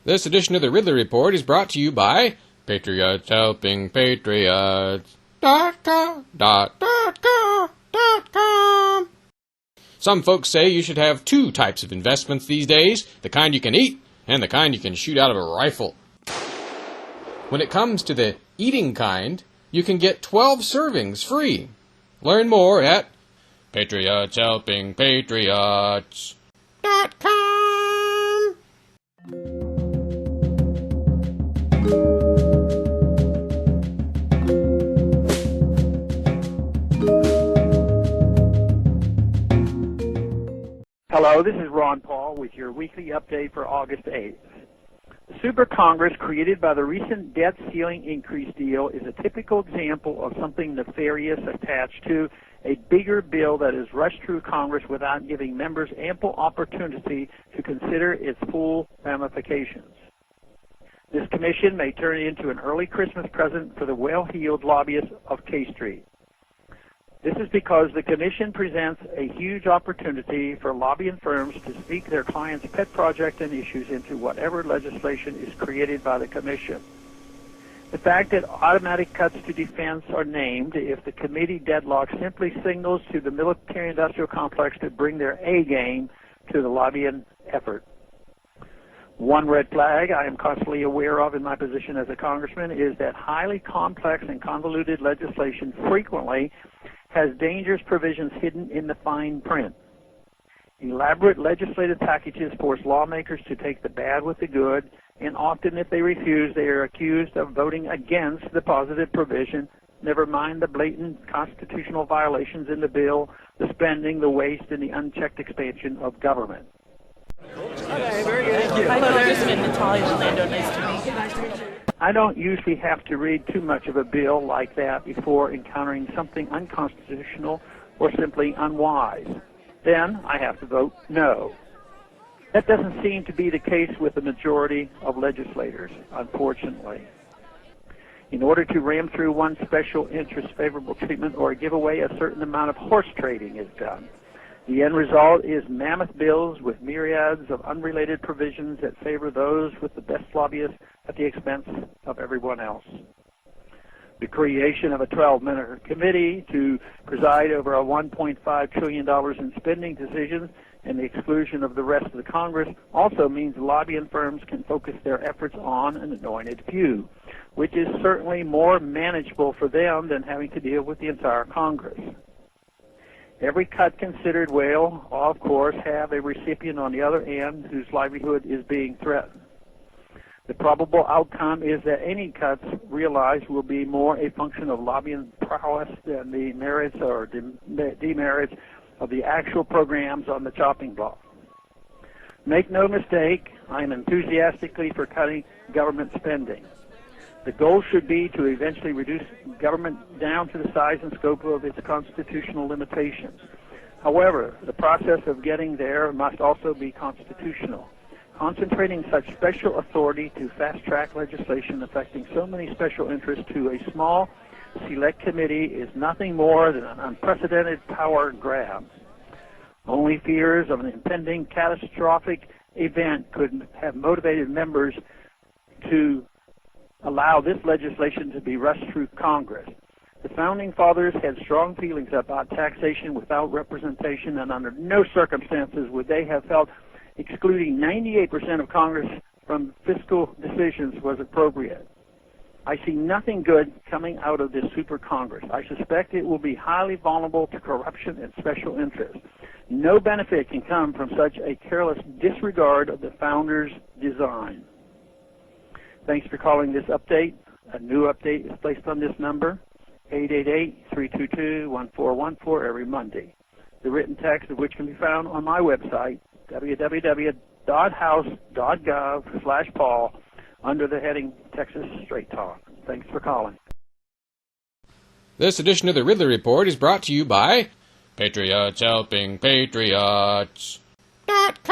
This edition of the Ridley Report is brought to you by Patriots Helping Patriots. .com. Some folks say you should have two types of investments these days, the kind you can eat and the kind you can shoot out of a rifle. When it comes to the eating kind, you can get 12 servings free. Learn more at patriotshelpingpatriots.com. Hello, this is Ron Paul with your weekly update for August 8th. The Super Congress created by the recent debt ceiling increase deal is a typical example of something nefarious attached to a bigger bill that is rushed through Congress without giving members ample opportunity to consider its full ramifications. This commission may turn into an early Christmas present for the well-heeled lobbyists of K Street. This is because the commission presents a huge opportunity for lobbying firms to speak their clients' pet project and issues into whatever legislation is created by the commission. The fact that automatic cuts to defense are named if the committee deadlock simply signals to the military-industrial complex to bring their A game to the lobbying effort. One red flag I am constantly aware of in my position as a congressman is that highly complex and convoluted legislation frequently has dangerous provisions hidden in the fine print. Elaborate legislative packages force lawmakers to take the bad with the good, and often if they refuse, they are accused of voting against the positive provision, never mind the blatant constitutional violations in the bill, the spending, the waste, and the unchecked expansion of government. Okay, very good. Thank you. Hi, Congressman Natalia Orlando. Nice to meet you. Nice to meet you. I don't usually have to read too much of a bill like that before encountering something unconstitutional or simply unwise. Then I have to vote no. That doesn't seem to be the case with the majority of legislators, unfortunately. In order to ram through one special interest favorable treatment or give away a certain amount of horse trading is done. The end result is mammoth bills with myriads of unrelated provisions that favor those with the best lobbyists at the expense of everyone else. The creation of a 12-member committee to preside over a $1.5 trillion in spending decisions and the exclusion of the rest of the Congress also means lobbying firms can focus their efforts on an anointed few, which is certainly more manageable for them than having to deal with the entire Congress. Every cut considered will, of course, have a recipient on the other end whose livelihood is being threatened. The probable outcome is that any cuts realized will be more a function of lobbying prowess than the merits or demerits of the actual programs on the chopping block. Make no mistake, I am enthusiastically for cutting government spending. The goal should be to eventually reduce government down to the size and scope of its constitutional limitations. However, the process of getting there must also be constitutional. Concentrating such special authority to fast-track legislation affecting so many special interests to a small, select committee is nothing more than an unprecedented power grab. Only fears of an impending catastrophic event could have motivated members to allow this legislation to be rushed through Congress. The Founding Fathers had strong feelings about taxation without representation, and under no circumstances would they have felt excluding 98% of Congress from fiscal decisions was appropriate. I see nothing good coming out of this Super Congress. I suspect it will be highly vulnerable to corruption and special interest. No benefit can come from such a careless disregard of the Founders' design. Thanks for calling this update. A new update is placed on this number, 888-322-1414, every Monday. The written text of which can be found on my website, www.house.gov/Paul, under the heading Texas Straight Talk. Thanks for calling. This edition of the Ridley Report is brought to you by Patriots Helping Patriots.com.